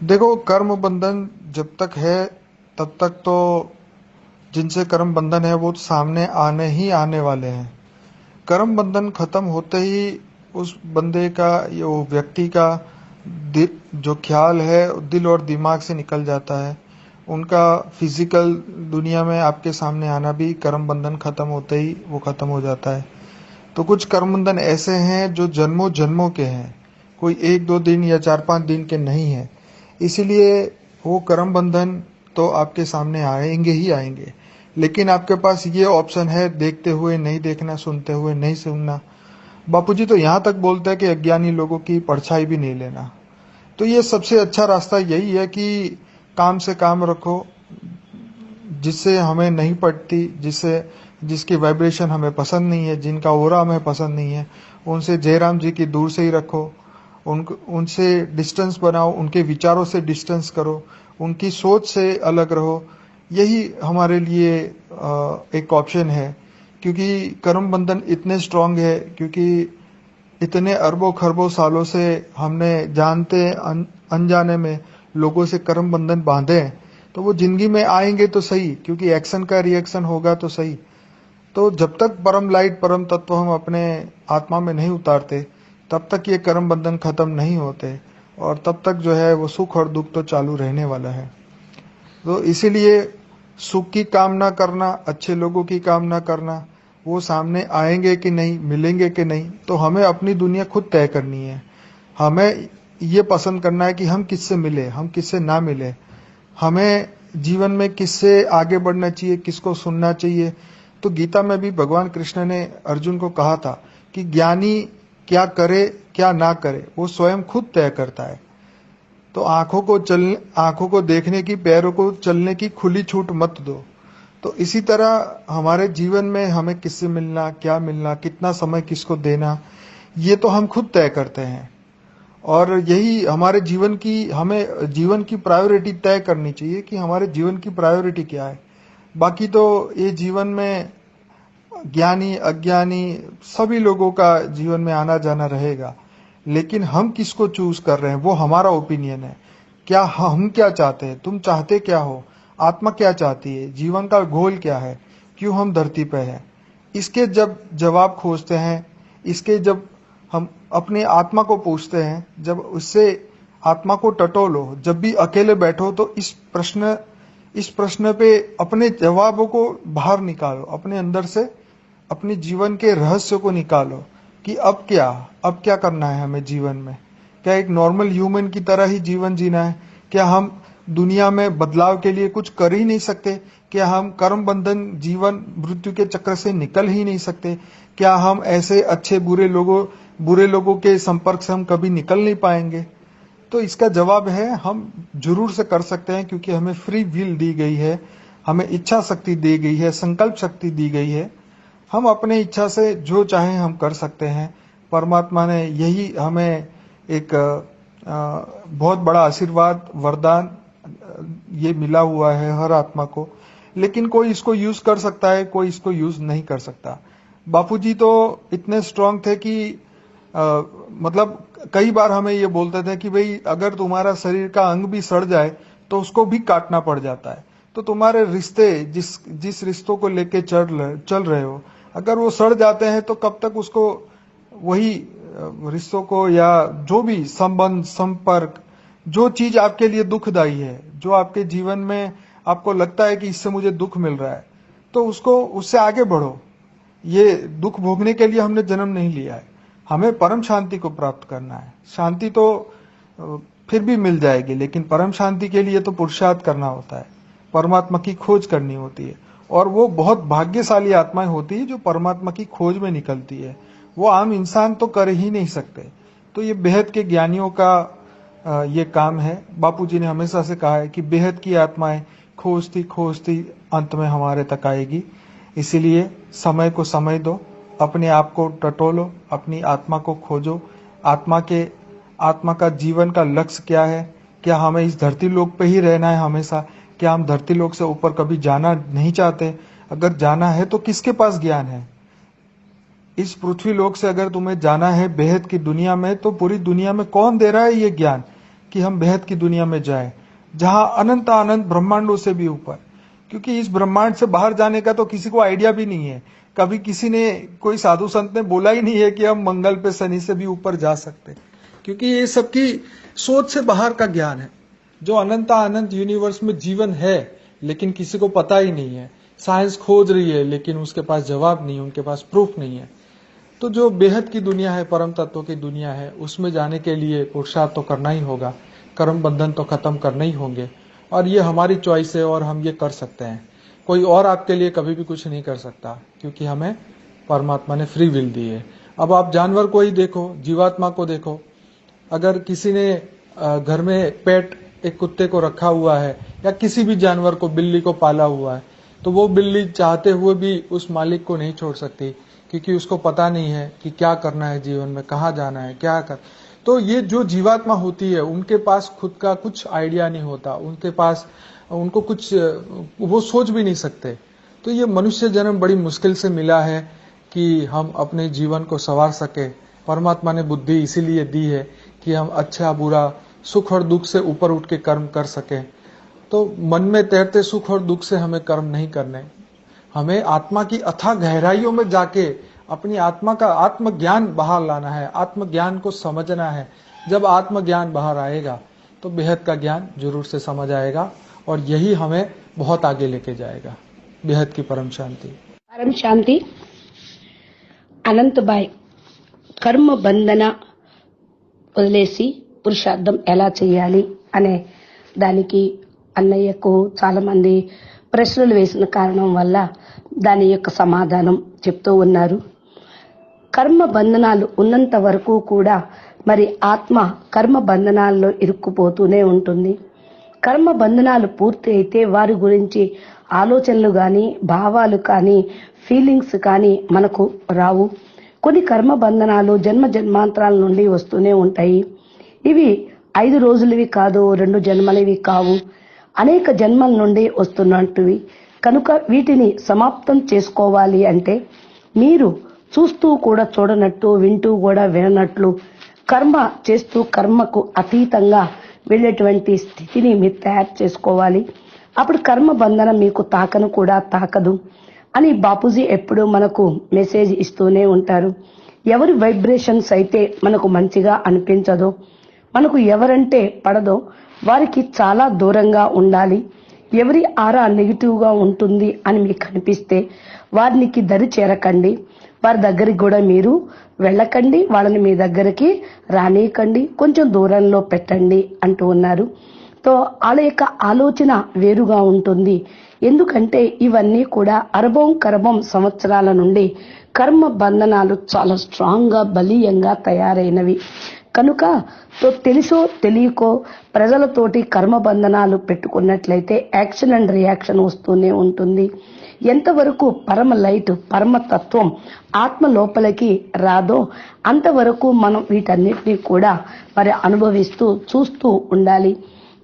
देखो, कर्म बंधन जब तक है तब तक तो जिनसे कर्म बंधन है वो तो सामने आने ही आने वाले हैं। कर्म बंधन खत्म होते ही उस बंदे का, ये वो व्यक्ति का जो ख्याल है दिल और दिमाग से निकल जाता है। उनका फिजिकल दुनिया में आपके सामने आना भी कर्म बंधन खत्म होते ही वो खत्म हो जाता है। तो कुछ कर्म बंधन ऐसे हैं जो जन्मों जन्मों के हैं, कोई एक दो दिन या 4-5 दिन के नहीं है। इसीलिए वो कर्म बंधन तो आपके सामने आएंगे ही आएंगे, लेकिन आपके पास ये ऑप्शन है, देखते हुए नहीं देखना, सुनते हुए नहीं सुनना। बापूजी तो यहाँ तक बोलते हैं कि अज्ञानी लोगों की परछाई भी नहीं लेना। तो ये सबसे अच्छा रास्ता यही है कि काम से काम रखो, जिससे हमें नहीं पड़ती, जिसकी वाइब्रेशन हमें पसंद नहीं है, जिनका ओरा हमें पसंद नहीं है, उनसे जयराम जी की दूर से ही रखो। उनसे डिस्टेंस बनाओ, उनके विचारों से डिस्टेंस करो, उनकी सोच से अलग रहो। यही हमारे लिए एक ऑप्शन है, क्योंकि कर्म बंधन इतने स्ट्रांग है, क्योंकि इतने अरबों खरबों सालों से हमने जानते अनजाने में लोगों से कर्म बंधन बांधे हैं। तो वो जिंदगी में आएंगे तो सही, क्योंकि एक्शन का रिएक्शन होगा तो सही। तो जब तक परम लाइट, परम तत्व हम अपने आत्मा में नहीं उतारते, तब तक ये कर्म बंधन खत्म नहीं होते, और तब तक जो है वो सुख और दुख तो चालू रहने वाला है। तो इसीलिए सुख की कामना करना, अच्छे लोगों की कामना करना, वो सामने आएंगे कि नहीं, मिलेंगे कि नहीं, तो हमें अपनी दुनिया खुद तय करनी है। हमें ये पसंद करना है कि हम किससे मिले, हम किससे ना मिले, हमें जीवन में किससे आगे बढ़ना चाहिए, किसको सुनना चाहिए। तो गीता में भी भगवान कृष्ण ने अर्जुन को कहा था कि ज्ञानी क्या करे क्या ना करे वो स्वयं खुद तय करता है। तो आंखों को देखने की, पैरों को चलने की खुली छूट मत दो। तो इसी तरह हमारे जीवन में हमें किससे मिलना, क्या मिलना, कितना समय किसको देना, ये तो हम खुद तय करते हैं। और यही हमारे हमें जीवन की प्रायोरिटी तय करनी चाहिए कि हमारे जीवन की प्रायोरिटी क्या है। बाकी तो ये जीवन में ज्ञानी अज्ञानी सभी लोगों का जीवन में आना जाना रहेगा, लेकिन हम किसको चूज कर रहे हैं वो हमारा ओपिनियन है। क्या हम क्या चाहते हैं, तुम चाहते क्या हो, आत्मा क्या चाहती है, जीवन का गोल क्या है, क्यों हम धरती पे हैं, इसके जब जवाब खोजते हैं, इसके जब हम अपनी आत्मा को पूछते हैं, जब उससे आत्मा को टटोलो, जब भी अकेले बैठो तो इस प्रश्न पे अपने जवाबों को बाहर निकालो, अपने अंदर से अपने जीवन के रहस्य को निकालो कि अब क्या करना है हमें जीवन में। क्या एक नॉर्मल ह्यूमन की तरह ही जीवन जीना है? क्या हम दुनिया में बदलाव के लिए कुछ कर ही नहीं सकते? क्या हम कर्म बंधन जीवन मृत्यु के चक्र से निकल ही नहीं सकते? क्या हम ऐसे अच्छे बुरे लोगों के संपर्क से हम कभी निकल नहीं पाएंगे? तो इसका जवाब है हम जरूर से कर सकते हैं, क्योंकि हमें फ्री विल दी गई है, हमें इच्छा शक्ति दी गई है, संकल्प शक्ति दी गई है। हम अपने इच्छा से जो चाहे हम कर सकते हैं। परमात्मा ने यही हमें एक बहुत बड़ा आशीर्वाद, वरदान ये मिला हुआ है हर आत्मा को। लेकिन कोई इसको यूज कर सकता है, कोई इसको यूज नहीं कर सकता। बापूजी तो इतने स्ट्रांग थे कि मतलब कई बार हमें ये बोलते थे कि भाई अगर तुम्हारा शरीर का अंग भी सड़ जाए तो उसको भी काटना पड़ जाता है। तो तुम्हारे रिश्ते, जिस रिश्तों को लेके चल रहे हो, अगर वो सड़ जाते हैं तो कब तक उसको, वही रिश्तों को या जो भी संबंध, संपर्क, जो चीज आपके लिए दुखदायी है, जो आपके जीवन में आपको लगता है कि इससे मुझे दुख मिल रहा है, तो उससे आगे बढ़ो। ये दुख भोगने के लिए हमने जन्म नहीं लिया है, हमें परम शांति को प्राप्त करना है। शांति तो फिर भी मिल जाएगी, लेकिन परम शांति के लिए तो पुरुषार्थ करना होता है, परमात्मा की खोज करनी होती है। और वो बहुत भाग्यशाली आत्माएं होती है जो परमात्मा की खोज में निकलती है, वो आम इंसान तो कर ही नहीं सकते। तो ये बेहद के ज्ञानियों का ये काम है। बापूजी ने हमेशा से कहा है कि बेहद की आत्माएं खोजती खोजती अंत में हमारे तक आएगी। इसीलिए समय को समय दो, अपने आप को टटोलो, अपनी आत्मा को खोजो। आत्मा का जीवन का लक्ष्य क्या है? क्या हमें इस धरती लोक पे ही रहना है हमेशा? क्या हम धरती लोक से ऊपर कभी जाना नहीं चाहते? अगर जाना है तो किसके पास ज्ञान है? इस पृथ्वी लोक से अगर तुम्हें जाना है बेहद की दुनिया में, तो पूरी दुनिया में कौन दे रहा है ये ज्ञान? कि हम बेहद की दुनिया में जाएं, जहां अनंत अनंत ब्रह्मांडों से भी ऊपर, क्योंकि इस ब्रह्मांड से बाहर जाने का तो किसी को आइडिया भी नहीं है। कभी किसी ने, कोई साधु संत ने बोला ही नहीं है कि हम मंगल पे शनि से भी ऊपर जा सकते, क्योंकि ये सबकी सोच से बाहर का ज्ञान है। जो अनंत अनंत यूनिवर्स में जीवन है, लेकिन किसी को पता ही नहीं है। साइंस खोज रही है, लेकिन उसके पास जवाब नहीं, उनके पास प्रूफ नहीं है। तो जो बेहद की दुनिया है, परम तत्वों की दुनिया है, उसमें जाने के लिए पुरुषार्थ तो करना ही होगा, कर्म बंधन तो खत्म करने ही होंगे, और ये हमारी चॉइस है और हम ये कर सकते हैं। कोई और आपके लिए कभी भी कुछ नहीं कर सकता, क्योंकि हमें परमात्मा ने फ्री विल दी है। अब आप जानवर को ही देखो, जीवात्मा को देखो। अगर किसी ने घर में पेट एक कुत्ते को रखा हुआ है, या किसी भी जानवर को, बिल्ली को पाला हुआ है, तो वो बिल्ली चाहते हुए भी उस मालिक को नहीं छोड़ सकती, क्योंकि उसको पता नहीं है कि क्या करना है जीवन में, कहाँ जाना है, क्या कर। तो ये जो जीवात्मा होती है, उनके पास खुद का कुछ आइडिया नहीं होता, उनके पास, उनको कुछ, वो सोच भी नहीं सकते। तो ये मनुष्य जन्म बड़ी मुश्किल से मिला है कि हम अपने जीवन को संवार सके। परमात्मा ने बुद्धि इसीलिए दी है कि हम अच्छा बुरा, सुख और दुख से ऊपर उठ के कर्म कर सके। तो मन में तैरते सुख और दुख से हमें कर्म नहीं करने, हमें आत्मा की अथाह गहराइयों में जाके अपनी आत्मा का आत्मज्ञान बाहर लाना है, आत्मज्ञान को समझना है। जब आत्मज्ञान बाहर आएगा तो बेहद का ज्ञान जरूर से समझ आएगा, और यही हमें बहुत आगे लेके जाएगा। बेहद की परम शांति। परम शांति। అనంతబాయ్ కర్మ బంధన వదిలేసి పురుషార్థం ఎలా చేయాలి అనే దానికి అన్నయ్యకు చాలా మంది ప్రశ్నలు వేసిన కారణం వల్ల దాని యొక్క సమాధానం చెప్తూ ఉన్నారు. కర్మ బంధనాలు ఉన్నంత వరకు కూడా మరి ఆత్మ కర్మ బంధనాల్లో ఇరుక్కుపోతూనే ఉంటుంది. కర్మ బంధనాలు పూర్తి అయితే వారి గురించి ఆలోచనలు కానీ, భావాలు కానీ, ఫీలింగ్స్ కానీ మనకు రావు. కొన్ని కర్మ బంధనాలు జన్మ జన్మాంతరాల నుండి వస్తూనే ఉంటాయి. ఇవి 5 రోజులవి కాదు, 2 జన్మలవి కావు, అనేక జన్మల నుండి వస్తున్నట్టువి. కనుక వీటిని సమాప్తం చేసుకోవాలి అంటే మీరు చూస్తూ కూడా చూడనట్టు, వింటూ కూడా విననట్లు, కర్మ చేస్తూ కర్మకు అతీతంగా వెళ్ళేటువంటి స్థితిని మీరు తయారు చేసుకోవాలి. అప్పుడు కర్మ బంధనం మీకు తాకను కూడా తాకదు అని బాపూజీ ఎప్పుడూ మనకు మెసేజ్ ఇస్తూనే ఉంటారు. ఎవరి వైబ్రేషన్స్ అయితే మనకు మంచిగా అనిపించదో, మనకు ఎవరంటే పడదో వారికి చాలా దూరంగా ఉండాలి. ఎవరి ఆరా నెగిటివ్ గా ఉంటుంది అని మీకు అనిపిస్తే వారికి దరి చేరకండి, వారి దగ్గరికి కూడా మీరు వెళ్ళకండి, వాళ్ళని మీ దగ్గరికి రానీయకండి, కొంచెం దూరంలో పెట్టండి అంటూ ఉన్నారు. తో వాళ్ళ యొక్క ఆలోచన వేరుగా ఉంటుంది. ఎందుకంటే ఇవన్నీ కూడా అరబం కరబం సంవత్సరాల నుండి కర్మ బంధనాలు చాలా స్ట్రాంగ్ గా, బలీయంగా తయారైనవి. కనుక తెలుసో తెలియకో ప్రజలతోటి కర్మ బంధనాలు పెట్టుకున్నట్లయితే యాక్షన్ అండ్ రియాక్షన్ వస్తూనే ఉంటుంది. ఎంతవరకు పరమ లైట్, పరమ తత్వం ఆత్మ లోపలికి రాదో అంతవరకు మనం వీటన్నిటినీ కూడా మరి అనుభవిస్తూ చూస్తూ ఉండాలి.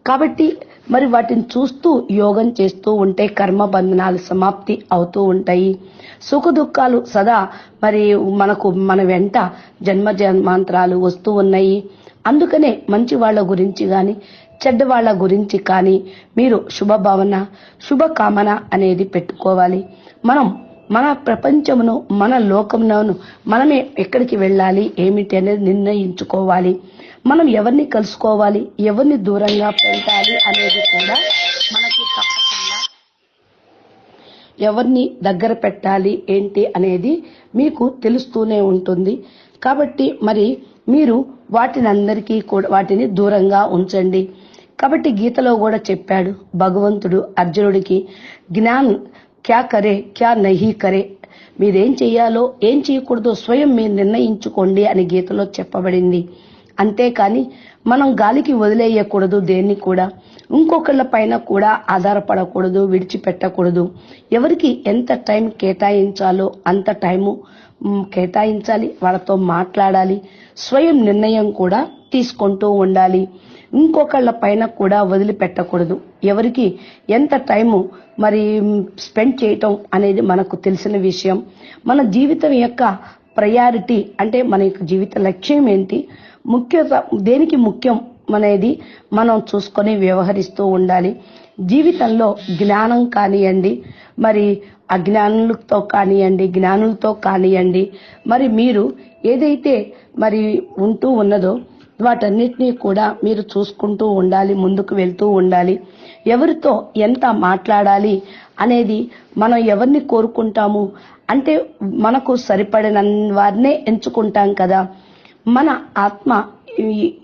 కాబట్టి మరి వాటిని చూస్తూ యోగం చేస్తూ ఉంటే కర్మ బంధనాలు సమాప్తి అవుతూ ఉంటాయి. సుఖ దుఃఖాలు సదా మరి మన వెంట జన్మ జన్మాంతరాలు వస్తూ ఉన్నాయి. అందుకనే మంచి వాళ్ళ గురించి గాని, చెడ్డ వాళ్ళ గురించి కానీ మీరు శుభభావన, శుభకామన అనేది పెట్టుకోవాలి. మనం మన ప్రపంచమును, మన లోకమును మనమే ఎక్కడికి వెళ్ళాలి, ఏమిటి అనేది నిర్ణయించుకోవాలి. మనం ఎవరిని కలుసుకోవాలి, ఎవరిని దూరంగా పెట్టాలి అనేది కూడా మనకి తప్పకుండా, ఎవరిని దగ్గర పెట్టాలి ఏంటి అనేది మీకు తెలుస్తూనే ఉంటుంది. కాబట్టి మరి మీరు వాటినందరికీ కూడా వాటిని దూరంగా ఉంచండి. కాబట్టి గీతలో కూడా చెప్పాడు భగవంతుడు అర్జునుడికి, జ్ఞాన్ క్యా కరే క్యా నహీ కరే, మీరేం చెయ్యాలో ఏం చేయకూడదో స్వయం మీరు నిర్ణయించుకోండి అని గీతలో చెప్పబడింది. అంతేకాని మనం గాలికి వదిలేయకూడదు, దేన్ని కూడా ఇంకొకళ్ళ పైన కూడా ఆధారపడకూడదు, విడిచిపెట్టకూడదు. ఎవరికి ఎంత టైం కేటాయించాలో అంత టైము కేటాయించాలి, వాళ్ళతో మాట్లాడాలి, స్వయం నిర్ణయం కూడా తీసుకుంటూ ఉండాలి. ఇంకొకళ్ళ పైన కూడా వదిలిపెట్టకూడదు. ఎవరికి ఎంత టైము మరి స్పెండ్ చేయటం అనేది మనకు తెలిసిన విషయం. మన జీవితం యొక్క ప్రయారిటీ అంటే మన యొక్క జీవిత లక్ష్యం ఏంటి, ముఖ్యత దేనికి ముఖ్యం అనేది మనం చూసుకొని వ్యవహరిస్తూ ఉండాలి. జీవితంలో జ్ఞానం కానియండి, మరి అజ్ఞానులతో కానియండి, జ్ఞానులతో కానియండి, మరి మీరు ఏదైతే మరి ఉంటూ ఉన్నదో వాటన్నిటినీ కూడా మీరు చూసుకుంటూ ఉండాలి, ముందుకు వెళ్తూ ఉండాలి. ఎవరితో ఎంత మాట్లాడాలి అనేది మనం ఎవరిని కోరుకుంటాము అంటే మనకు సరిపడిన వారినే ఎంచుకుంటాం కదా. మన ఆత్మ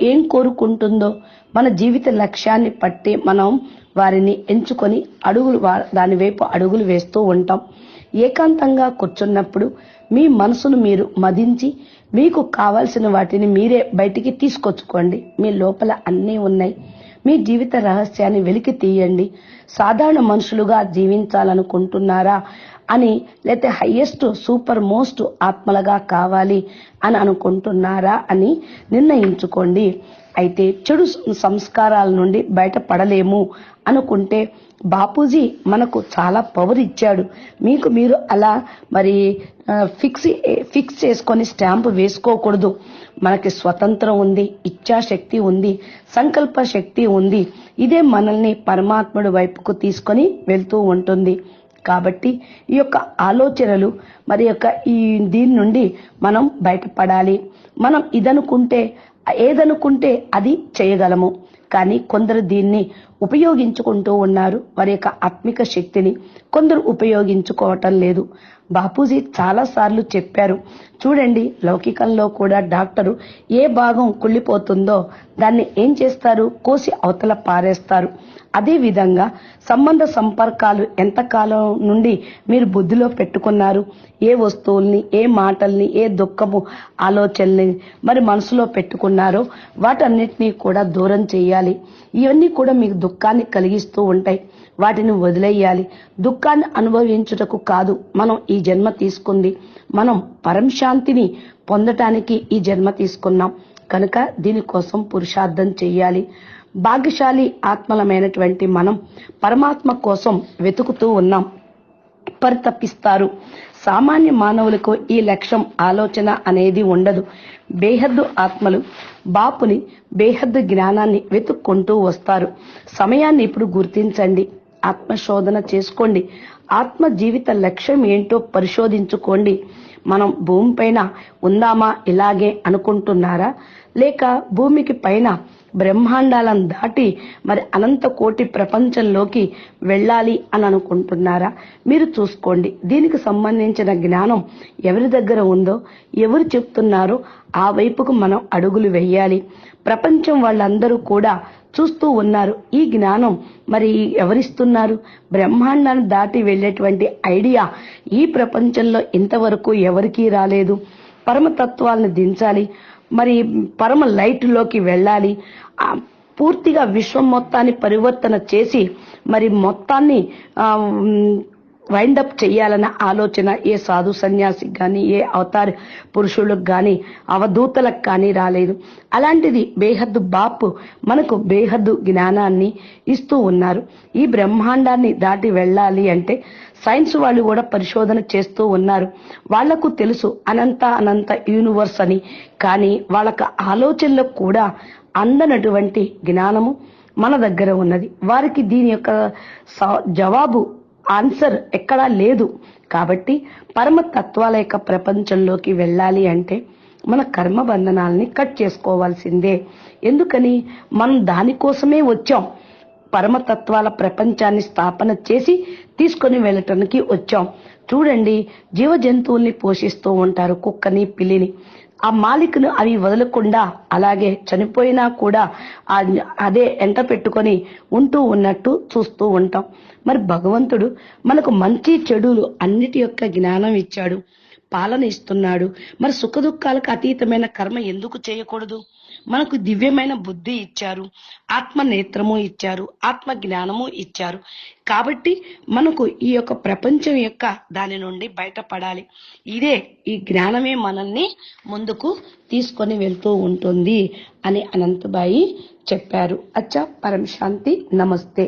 ఏం కోరుకుంటుందో మన జీవిత లక్ష్యాన్ని పట్టి మనం వారిని ఎంచుకొని దాని వైపు అడుగులు వేస్తూ ఉంటాం. ఏకాంతంగా కూర్చున్నప్పుడు మీ మనసును మీరు మదించి మీకు కావాల్సిన వాటిని మీరే బయటికి తీసుకొచ్చుకోండి. మీ లోపల అన్నీ ఉన్నాయి. మీ జీవిత రహస్యాన్ని వెలికి తీయండి. సాధారణ మనుషులుగా జీవించాలనుకుంటున్నారా అని, లేకపోతే హైయెస్ట్ సూపర్ మోస్ట్ ఆత్మలుగా కావాలి అని అనుకుంటున్నారా అని నిర్ణయించుకోండి. అయితే చెడు సంస్కారాల నుండి బయటపడలేము అనుకుంటే బాపూజీ మనకు చాలా పవర్ ఇచ్చాడు. మీకు మీరు అలా మరి ఫిక్స్ చేసుకొని స్టాంప్ వేసుకోకూడదు. మనకి స్వతంత్రం ఉంది, ఇచ్ఛాశక్తి ఉంది, సంకల్ప శక్తి ఉంది. ఇదే మనల్ని పరమాత్ముడి వైపుకు తీసుకొని వెళ్తూ ఉంటుంది. కాబట్టి ఈ యొక్క ఆలోచనలు మరి దీని నుండి మనం బయటపడాలి. మనం ఏదనుకుంటే అది చేయగలము. కానీ కొందరు దీన్ని ఉపయోగించుకుంటూ ఉన్నారు, వారి యొక్క ఆత్మిక శక్తిని. కొందరు ఉపయోగించుకోవటం లేదు. బాపూజీ చాలా సార్లు చెప్పారు. చూడండి, లౌకికంలో కూడా డాక్టరు ఏ భాగం కుళ్ళిపోతుందో దాన్ని ఏం చేస్తారు? కోసి అవతల పారేస్తారు. అదే విధంగా సంబంధ సంపర్కాలు ఎంతకాలం నుండి మీరు బుద్ధిలో పెట్టుకున్నారు? ఏ వస్తువుల్ని, ఏ మాటల్ని, ఏ దుఃఖము ఆలోచనల్ని మరి మనసులో పెట్టుకున్నారో వాటన్నిటినీ కూడా దూరం చేయాలి. ఇవన్నీ కూడా మీకు దుఃఖాన్ని కలిగిస్తూ ఉంటాయి. వాటిని వదిలేయాలి. దుఃఖాన్ని అనుభవించుటకు కాదు మనం ఈ జన్మ తీసుకుంది. మనం పరంశాంతిని పొందటానికి ఈ జన్మ తీసుకున్నాం కనుక దీనికోసం పురుషార్థం చెయ్యాలి. భాగ్యశాలి ఆత్మలమైనటువంటి మనం పరమాత్మ కోసం వెతుకుతూ ఉన్నాం, పరితపిస్తారు. సామాన్య మానవులకు ఈ లక్ష్యం, ఆలోచన అనేది ఉండదు. బేహద్దు ఆత్మలు బాపుని బేహద్దు జ్ఞానాన్ని వెతుక్కుంటూ వస్తారు. సమయాన్ని ఇప్పుడు గుర్తించండి, ఆత్మశోధన చేసుకోండి. ఆత్మ జీవిత లక్ష్యం ఏంటో పరిశోధించుకోండి. మనం భూమిపైన ఉందామా ఇలాగే అనుకుంటున్నారా, లేక భూమికి పైన బ్రహ్మాండాలను దాటి మరి అనంత కోటి ప్రపంచంలోకి వెళ్ళాలి అని అనుకుంటున్నారా? మీరు చూసుకోండి. దీనికి సంబంధించిన జ్ఞానం ఎవరి దగ్గర ఉందో, ఎవరు చెప్తున్నారో ఆ వైపుకు మనం అడుగులు వేయాలి. ప్రపంచం వాళ్ళందరూ కూడా చూస్తూ ఉన్నారు. ఈ జ్ఞానం మరి ఎవరిస్తున్నారు? బ్రహ్మాండాన్ని దాటి వెళ్ళేటువంటి ఐడియా ఈ ప్రపంచంలో ఇంతవరకు ఎవరికీ రాలేదు. పరమతత్వాలను దించాలి, మరి పరమ లైట్లోకి వెళ్ళాలి. పూర్తిగా విశ్వం మొత్తాన్ని పరివర్తన చేసి మరి మొత్తాన్ని వైండప్ చేయాలన్న ఆలోచన ఏ సాధు సన్యాసికి కానీ, ఏ అవతార పురుషులకు కానీ, అవధూతలకు కానీ రాలేదు. అలాంటిది బేహద్దు బాపు మనకు బేహద్దు జ్ఞానాన్ని ఇస్తూ ఉన్నారు. ఈ బ్రహ్మాండాన్ని దాటి వెళ్ళాలి అంటే సైన్స్ వాళ్ళు కూడా పరిశోధన చేస్తూ ఉన్నారు. వాళ్లకు తెలుసు అనంత యూనివర్స్ అని. కానీ వాళ్ళకి ఆలోచనలకు కూడా అందనటువంటి జ్ఞానము మన దగ్గర ఉన్నది. వారికి దీని యొక్క జవాబు, ఆన్సర్ ఎక్కడా లేదు. కాబట్టి పరమతత్వాల యొక్క ప్రపంచంలోకి వెళ్ళాలి అంటే మన కర్మ బంధనాలని కట్ చేసుకోవాల్సిందే. ఎందుకని? మనం దానికోసమే వచ్చాం. పరమతత్వాల ప్రపంచాన్ని స్థాపన చేసి తీసుకొని వెళ్ళటానికి వచ్చాం. చూడండి, జీవ జంతువుల్ని పోషిస్తూ ఉంటారు, కుక్కని, పిల్లిని. ఆ మాలికను అవి వదలకుండా అలాగే చనిపోయినా కూడా అదే ఎంట పెట్టుకొని ఉంటూ ఉన్నట్టు చూస్తూ ఉంటాం. మరి భగవంతుడు మనకు మంచి చెడులు అన్నిటి యొక్క జ్ఞానం ఇచ్చాడు, పాలన ఇస్తున్నాడు. మరి సుఖ దుఃఖాలకు అతీతమైన కర్మ ఎందుకు చేయకూడదు? మనకు దివ్యమైన బుద్ధి ఇచ్చారు, ఆత్మ నేత్రము ఇచ్చారు, ఆత్మ జ్ఞానము ఇచ్చారు. కాబట్టి మనకు ఈ యొక్క ప్రపంచం యొక్క దాని నుండి బయటపడాలి. ఈ జ్ఞానమే మనల్ని ముందుకు తీసుకొని వెళ్తూ ఉంటుంది అని అనంతబాయి చెప్పారు. అచ్చా, పరం శాంతి, నమస్తే.